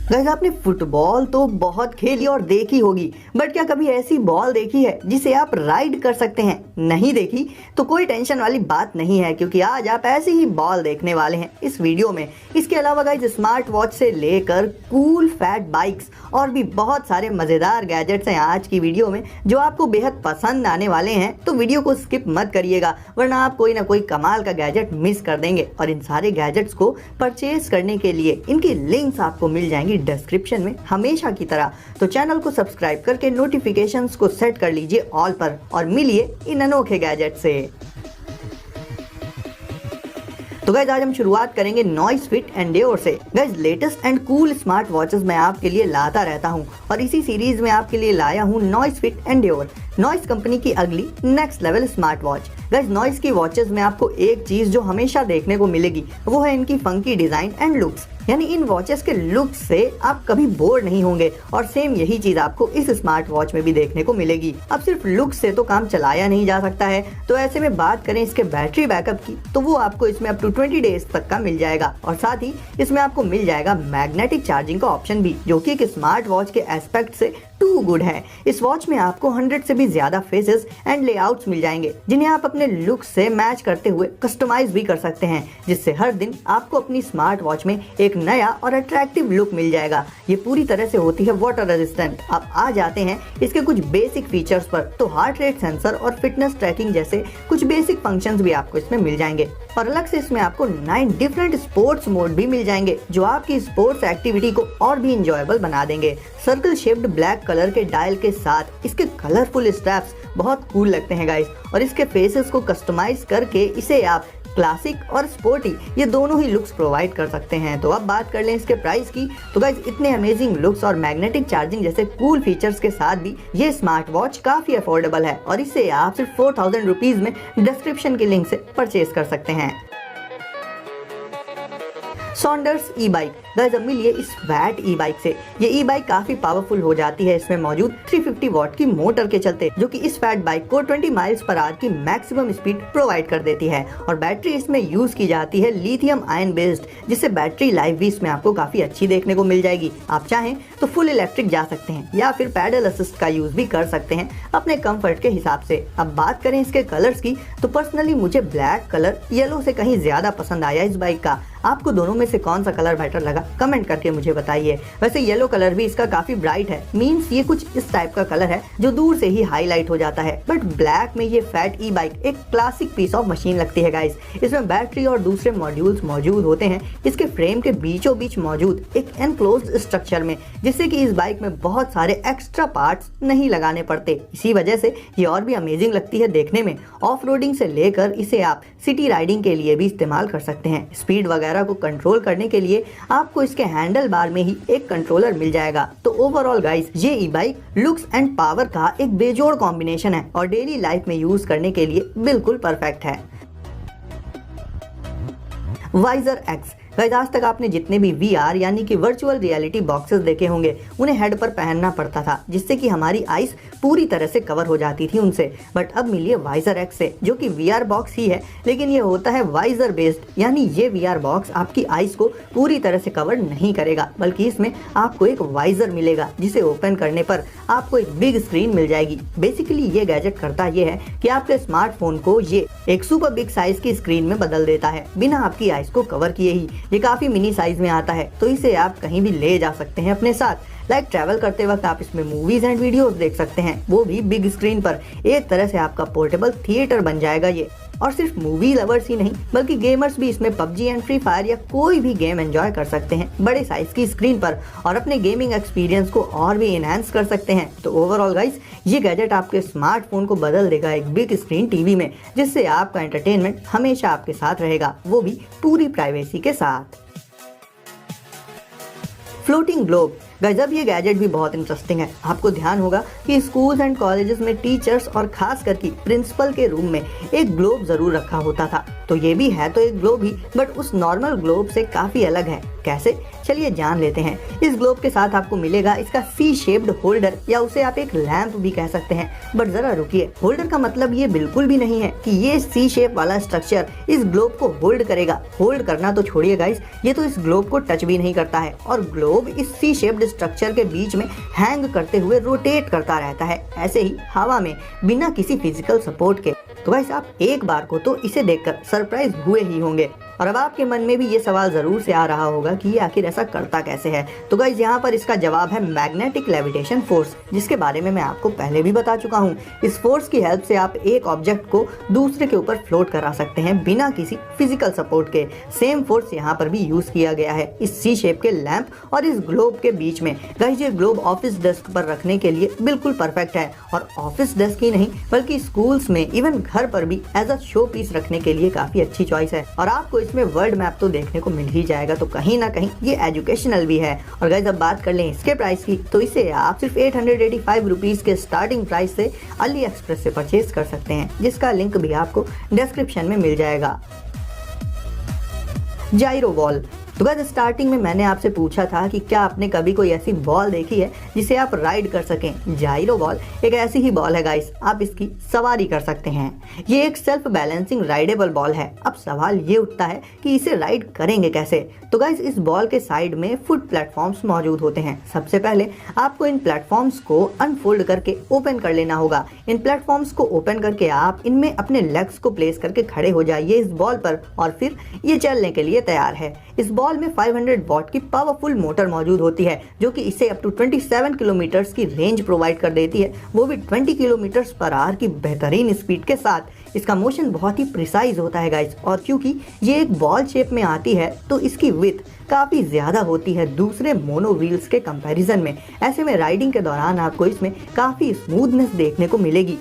Guys आपने football तो बहुत खेली और देखी होगी, बट क्या कभी ऐसी बॉल देखी है जिसे आप राइड कर सकते हैं? नहीं देखी तो कोई टेंशन वाली बात नहीं है, क्योंकि आज आप ऐसी ही बॉल देखने वाले हैं इस वीडियो में। इसके अलावा गाइस स्मार्ट वॉच से लेकर कूल फैट बाइक्स और भी बहुत सारे मजेदार गैजेट्स हैं आज की वीडियो में जो आपको बेहद पसंद आने वाले हैं। तो वीडियो को स्किप मत करिएगा, वरना आप कोई ना कोई कमाल का गैजेट मिस कर देंगे। और इन सारे गैजेट्स को परचेज करने के लिए इनकी लिंक्स आपको मिल जाएंगी डिस्क्रिप्शन में हमेशा की तरह। तो चैनल को सब्सक्राइब करके नोटिफिकेशंस को सेट कर लीजिए ऑल पर और मिलिए इन अनोखे गैजेट से। तो गाइज आज हम शुरुआत करेंगे नॉइस फिट एंडेयोर से। Guys latest and cool smart watches मैं आपके लिए लाता रहता हूं और इसी सीरीज में आपके लिए लाया हूं नॉइस फिट एंडेयोर, नॉइस कंपनी की अगली next level smart watch. Guys noise की वॉचेस में आपको एक चीज जो हमेशा देखने को मिलेगी वो है इनकी फंकी डिजाइन एंड लुक्स, यानी इन वॉचेस के लुक से आप कभी बोर नहीं होंगे। और सेम यही चीज आपको इस स्मार्ट वॉच में भी देखने को मिलेगी। अब सिर्फ लुक से तो काम चलाया नहीं जा सकता है, तो ऐसे में बात करें इसके बैटरी बैकअप की तो वो आपको इसमें अप टू 20 डेज तक का मिल जाएगा। और साथ ही इसमें आपको मिल जाएगा मैग्नेटिक चार्जिंग का ऑप्शन भी, जो कि एक स्मार्ट वॉच के एस्पेक्ट से टू गुड है। इस वॉच में आपको 100 से भी ज्यादा फेसेस एंड लेआउट्स मिल जाएंगे, जिन्हें आप अपने लुक से मैच करते हुए कस्टमाइज भी कर सकते हैं, जिससे हर दिन आपको अपनी स्मार्ट वॉच में एक नया और अट्रैक्टिव लुक मिल जाएगा। ये पूरी तरह से होती है वाटर रेजिस्टेंट। अब आ जाते हैं इसके कुछ बेसिक फीचर्स पर, तो हार्ट रेट सेंसर और फिटनेस ट्रैकिंग जैसे कुछ बेसिक फंक्शंस भी आपको इसमें मिल जाएंगे। और अलग से इसमें आपको 9 डिफरेंट स्पोर्ट्स मोड भी मिल जाएंगे, जो आपकी स्पोर्ट्स एक्टिविटी को और भी इंजॉयबल बना देंगे। सर्कल शेप्ड ब्लैक कलर के डायल के साथ इसके कलरफुल स्ट्रैप्स बहुत कूल लगते हैं गाइस। और इसके फेसेस को कस्टमाइज करके इसे आप क्लासिक और स्पोर्टी ये दोनों ही लुक्स प्रोवाइड कर सकते हैं। तो अब बात कर लें इसके प्राइस की, तो गाइस इतने अमेजिंग लुक्स और मैग्नेटिक चार्जिंग जैसे कूल फीचर्स के साथ भी ये स्मार्ट वॉच काफी अफोर्डेबल है और इसे आप सिर्फ 4000 रुपीज में डिस्क्रिप्शन के लिंक से परचेज कर सकते हैं। सॉन्डर्स ई बाइक। गाइस अब मिलिए इस वैट ई बाइक से। ये ई बाइक काफी पावरफुल हो जाती है इसमें मौजूद 350 वॉट की मोटर के चलते, जो कि इस फैट बाइक को 20 माइल्स पर आवर की मैक्सिमम स्पीड प्रोवाइड कर देती है। और बैटरी इसमें यूज की जाती है लिथियम आयन बेस्ड, जिससे बैटरी लाइफ भी इसमें आपको काफी अच्छी देखने को मिल जाएगी। आप चाहें तो फुल इलेक्ट्रिक जा सकते हैं या फिर पैडल असिस्ट का यूज भी कर सकते हैं अपने कंफर्ट के हिसाब से। अब बात करें इसके कलर्स की, तो पर्सनली मुझे ब्लैक कलर येलो से कहीं ज्यादा पसंद आया इस बाइक का। आपको दोनों में से कौन सा कलर बेटर लगा कमेंट करके मुझे बताइए। वैसे येलो कलर भी इसका काफी ब्राइट है, मींस ये कुछ इस टाइप का कलर है जो दूर से ही हाईलाइट हो जाता है। बट ब्लैक में ये फैट ई बाइक एक क्लासिक पीस ऑफ मशीन लगती है गाइस। इसमें बैटरी और दूसरे मॉड्यूल्स मौजूद होते हैं इसके फ्रेम के बीचों बीच मौजूद एक एनक्लोज्ड स्ट्रक्चर में, जिससे कि इस बाइक में बहुत सारे एक्स्ट्रा पार्ट्स नहीं लगाने पड़ते। इसी वजह से ये और भी अमेजिंग लगती है देखने में। ऑफ रोडिंग से लेकर इसे आप सिटी राइडिंग के लिए भी इस्तेमाल कर सकते हैं। स्पीड वगैरह को कंट्रोल करने के लिए आपको इसके हैंडल बार में ही एक कंट्रोलर मिल जाएगा। तो ओवरऑल गाइस ये ई बाइक लुक्स एंड पावर का एक बेजोड़ कॉम्बिनेशन है और डेली लाइफ में यूज करने के लिए बिल्कुल परफेक्ट है। Visor x. गाइस आज तक आपने जितने भी VR यानी कि वर्चुअल रियलिटी बॉक्सेस देखे होंगे उन्हें हेड पर पहनना पड़ता था, जिससे कि हमारी आईज पूरी तरह से कवर हो जाती थी उनसे। बट अब मिलिए वाइजर एक्स से, जो कि VR बॉक्स ही है, लेकिन ये होता है वाइजर बेस्ड, यानी ये VR बॉक्स आपकी आईज को पूरी तरह से कवर नहीं करेगा, बल्कि इसमें आपको एक वाइजर मिलेगा जिसे ओपन करने पर आपको एक बिग स्क्रीन मिल जाएगी। बेसिकली ये गैजेट करता ये है कि आपके स्मार्टफोन को ये एक सुपर बिग साइज की स्क्रीन में बदल देता है बिना आपकी आईज को कवर किए ही। ये काफी मिनी साइज में आता है, तो इसे आप कहीं भी ले जा सकते हैं अपने साथ। लाइक ट्रैवल करते वक्त आप इसमें मूवीज एंड वीडियोस देख सकते हैं, वो भी बिग स्क्रीन पर। एक तरह से आपका पोर्टेबल थिएटर बन जाएगा ये। और सिर्फ मूवी लवर्स ही नहीं बल्कि गेमर्स भी इसमें PUBG एंड फ्री फायर या कोई भी गेम एंजॉय कर सकते हैं बड़े साइज की स्क्रीन पर और अपने गेमिंग एक्सपीरियंस को और भी एनहांस कर सकते हैं। तो ओवरऑल गाइस ये गैजेट आपके स्मार्टफोन को बदल देगा एक बिग स्क्रीन टीवी में, जिससे आपका एंटरटेनमेंट हमेशा आपके साथ रहेगा, वो भी पूरी प्राइवेसी के साथ। Floating globe. गाइस अब ये गैजेट भी बहुत इंटरेस्टिंग है। आपको ध्यान होगा कि स्कूल्स एंड कॉलेजेस में टीचर्स और खास करके प्रिंसिपल के रूम में एक ग्लोब जरूर रखा होता था। तो ये भी है तो एक ग्लोब ही, बट उस नॉर्मल ग्लोब से काफी अलग है। कैसे, चलिए जान लेते हैं। इस ग्लोब के साथ आपको मिलेगा इसका सी शेप्ड होल्डर, या उसे आप एक लैंप भी कह सकते हैं। बट जरा रुकिए, होल्डर का मतलब ये बिल्कुल भी नहीं है कि ये सी शेप वाला स्ट्रक्चर इस ग्लोब को होल्ड करेगा। होल्ड करना तो छोड़िए गाइस, ये तो इस ग्लोब को टच भी नहीं करता है, और ग्लोब इस सी शेप्ड स्ट्रक्चर के बीच में हैंग करते हुए रोटेट करता रहता है, ऐसे ही हवा में, बिना किसी फिजिकल सपोर्ट के। तो गाइस आप एक बार को तो इसे देखकर सरप्राइज हुए ही होंगे, और अब आपके मन में भी ये सवाल जरूर से आ रहा होगा कि ये आखिर ऐसा करता कैसे है। तो गाइस यहाँ पर इसका जवाब है मैग्नेटिक लेविटेशन फोर्स, जिसके बारे में मैं आपको पहले भी बता चुका हूँ। इस फोर्स की हेल्प से आप एक ऑब्जेक्ट को दूसरे के ऊपर फ्लोट करा सकते हैं बिना किसी फिजिकल सपोर्ट के। सेम फोर्स यहाँ पर भी यूज किया गया है इस सी शेप के लैंप और इस ग्लोब के बीच में। गाइस ये ग्लोब ऑफिस डेस्क पर रखने के लिए बिल्कुल परफेक्ट है, और ऑफिस डेस्क ही नहीं बल्कि स्कूल्स में, इवन घर पर भी एज अ शो पीस रखने के लिए काफी अच्छी चॉइस है। और आपको इसमें वर्ल्ड मैप तो देखने को मिल ही जाएगा, तो कहीं ना कहीं ये एजुकेशनल भी है। और गाइस अब बात कर लें इसके प्राइस की, तो इसे आप सिर्फ 885 रुपीज के स्टार्टिंग प्राइस से अली एक्सप्रेस से परचेज कर सकते हैं, जिसका लिंक भी आपको डिस्क्रिप्शन में मिल जाएगा। जाइरो बॉल। तो गाइस स्टार्टिंग में मैंने आपसे पूछा था कि क्या आपने कभी कोई ऐसी बॉल देखी है जिसे आप राइड कर सकें। जाइरो बॉल एक ऐसी ही बॉल है गाइस, आप इसकी सवारी कर सकते हैं। ये एक सेल्फ बैलेंसिंग राइडेबल बॉल है। अब सवाल ये उठता है कि इसे राइड करेंगे कैसे। तो गाइस इस बॉल के साइड में फुट प्लेटफॉर्म्स मौजूद होते हैं। सबसे पहले आपको इन प्लेटफॉर्म्स को अनफोल्ड करके ओपन कर लेना होगा। इन प्लेटफॉर्म्स को ओपन करके आप इनमें अपने लेग्स को प्लेस करके खड़े हो जाइए इस बॉल पर, और फिर ये चलने के लिए तैयार है। इस बॉल में 500 वॉट की पावरफुल मोटर मौजूद होती है, जो कि इसे अप टू 27 किलोमीटर्स की रेंज प्रोवाइड कर देती है, वो भी 20 किलोमीटर्स पर आवर की बेहतरीन स्पीड के साथ। इसका मोशन बहुत ही प्रिसाइज होता है गाइस, और क्योंकि ये एक बॉल शेप में आती है तो इसकी विड्थ काफ़ी ज़्यादा होती है दूसरे मोनो व्हील्स के कंपैरिजन में। ऐसे में राइडिंग के दौरान आपको इसमें काफ़ी स्मूथनेस देखने को मिलेगी।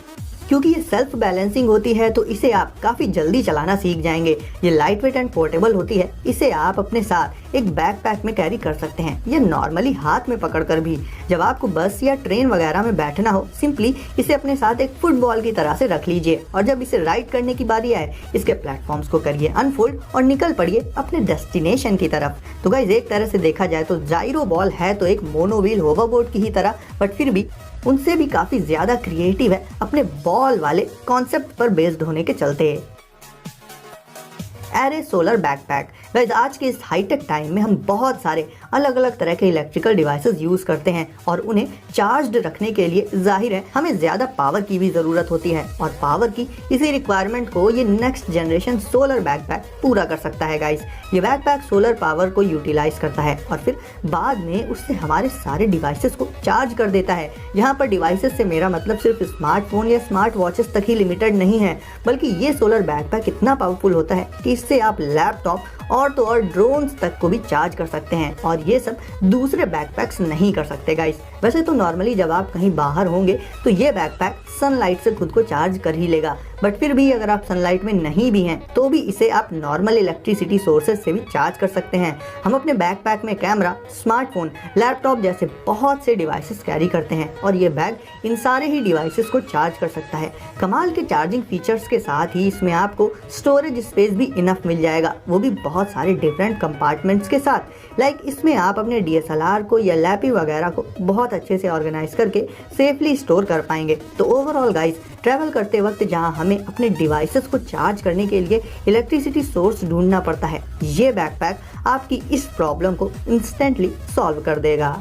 क्योंकि ये सेल्फ बैलेंसिंग होती है तो इसे आप काफ़ी जल्दी चलाना सीख जाएंगे। ये लाइट वेट एंड पोर्टेबल होती है। इसे आप अपने साथ एक बैकपैक में कैरी कर सकते हैं, या नॉर्मली हाथ में पकड़कर भी। जब आपको बस या ट्रेन वगैरह में बैठना हो, सिंपली इसे अपने साथ एक फुटबॉल की तरह से रख लीजिए, और जब इसे राइड करने की बारी आए, इसके प्लेटफॉर्म्स को करिए अनफोल्ड और निकल पड़िए अपने डेस्टिनेशन की तरफ। तो गाइस एक तरह से देखा जाए तो जाइरो बॉल है तो एक मोनोव्हील होवरबोर्ड की ही तरह, बट फिर भी उनसे भी काफ़ी ज़्यादा क्रिएटिव है अपने बॉल वाले कॉन्सेप्ट पर बेस्ड होने के चलते। Array solar backpack. गाइस आज के इस हाईटेक टाइम में हम बहुत सारे अलग अलग तरह के इलेक्ट्रिकल डिवाइसेस यूज करते हैं, और उन्हें चार्ज्ड रखने के लिए जाहिर है हमें ज़्यादा पावर की भी ज़रूरत होती है, और पावर की इसी रिक्वायरमेंट को ये नेक्स्ट जनरेशन सोलर बैकपैक पूरा कर सकता है गाइस। ये बैकपैक सोलर पावर को यूटिलाइज करता है और फिर बाद में उससे हमारे सारे डिवाइसेस को चार्ज कर देता है। यहाँ पर डिवाइसेस से मेरा मतलब सिर्फ स्मार्टफोन या स्मार्ट वॉचेस तक ही लिमिटेड नहीं है, बल्कि ये सोलर बैकपैक इतना पावरफुल होता है कि इससे आप लैपटॉप और तो और ड्रोन्स तक को भी चार्ज कर सकते हैं, और ये सब दूसरे बैकपैक्स नहीं कर सकते गाइस। वैसे तो नॉर्मली जब आप कहीं बाहर होंगे तो ये बैकपैक सनलाइट से खुद को चार्ज कर ही लेगा, बट फिर भी अगर आप सनलाइट में नहीं भी हैं तो भी इसे आप नॉर्मल इलेक्ट्रिसिटी सोर्सेज से भी चार्ज कर सकते हैं। हम अपने बैकपैक में कैमरा, स्मार्टफोन, लैपटॉप जैसे बहुत से डिवाइसेस कैरी करते हैं, और ये बैग इन सारे ही डिवाइसेस को चार्ज कर सकता है। कमाल के चार्जिंग फीचर्स के साथ ही इसमें आपको स्टोरेज स्पेस भी इनफ मिल जाएगा, वो भी बहुत सारे डिफरेंट कंपार्टमेंट्स के साथ। लाइक इसमें आप अपने DSLR को या लैपी वगैरह को बहुत अच्छे से ऑर्गेनाइज करके सेफली स्टोर कर पाएंगे। तो ओवरऑल गाइस ट्रैवल करते वक्त जहां हमें अपने डिवाइसेस को चार्ज करने के लिए इलेक्ट्रिसिटी सोर्स ढूंढना पड़ता है, ये बैकपैक आपकी इस प्रॉब्लम को इंस्टेंटली सॉल्व कर देगा।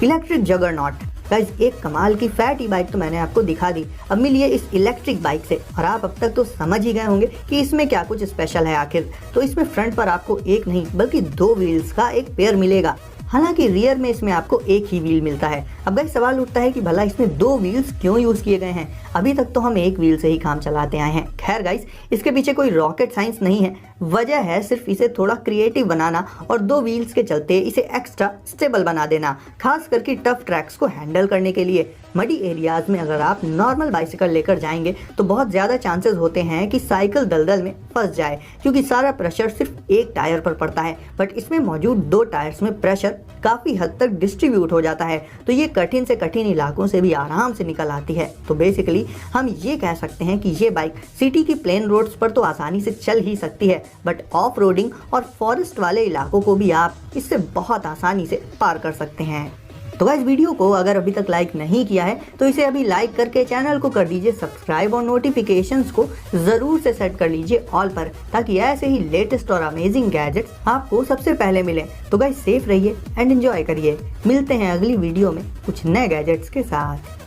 Electric juggernaut. गाइस एक कमाल की फैट ई बाइक तो मैंने आपको दिखा दी, अब मिलिए इस इलेक्ट्रिक बाइक से, और आप अब तक तो समझ ही गए होंगे कि इसमें क्या कुछ स्पेशल है आखिर। तो इसमें फ्रंट पर आपको एक नहीं बल्कि 2 व्हील्स का एक पेयर मिलेगा, हालांकि रियर में इसमें आपको एक ही व्हील मिलता है। अब गाइस सवाल उठता है कि भला इसमें 2 व्हील्स क्यों यूज किए गए हैं, अभी तक तो हम एक व्हील से ही काम चलाते आए हैं। खैर गाइस इसके पीछे कोई रॉकेट साइंस नहीं है, वजह है सिर्फ इसे थोड़ा क्रिएटिव बनाना और 2 व्हील्स के चलते इसे एक्स्ट्रा स्टेबल बना देना, खास करके टफ ट्रैक्स को हैंडल करने के लिए। मडी एरियाज में अगर आप नॉर्मल बाइसिकल लेकर जाएंगे तो बहुत ज़्यादा चांसेस होते हैं कि साइकिल दलदल में फंस जाए, क्योंकि सारा प्रेशर सिर्फ एक टायर पर पड़ता है, बट इसमें मौजूद 2 टायर्स में प्रेशर काफ़ी हद तक डिस्ट्रीब्यूट हो जाता है, तो ये कठिन से कठिन इलाकों से भी आराम से निकल आती है। तो बेसिकली हम ये कह सकते हैं कि ये बाइक सिटी की प्लेन रोड्स पर तो आसानी से चल ही सकती है, बट ऑफ रोडिंग और फॉरेस्ट वाले इलाकों को भी आप इससे बहुत आसानी से पार कर सकते हैं। तो गाइस, वीडियो को अगर अभी तक लाइक नहीं किया है तो इसे अभी लाइक करके चैनल को कर दीजिए सब्सक्राइब और नोटिफिकेशंस को ज़रूर से सेट कर लीजिए ऑल पर, ताकि ऐसे ही लेटेस्ट और अमेजिंग गैजेट्स आपको सबसे पहले मिले। तो गाइस, सेफ रहिए एंड एंजॉय करिए। मिलते हैं अगली वीडियो में कुछ नए गैजेट्स के साथ।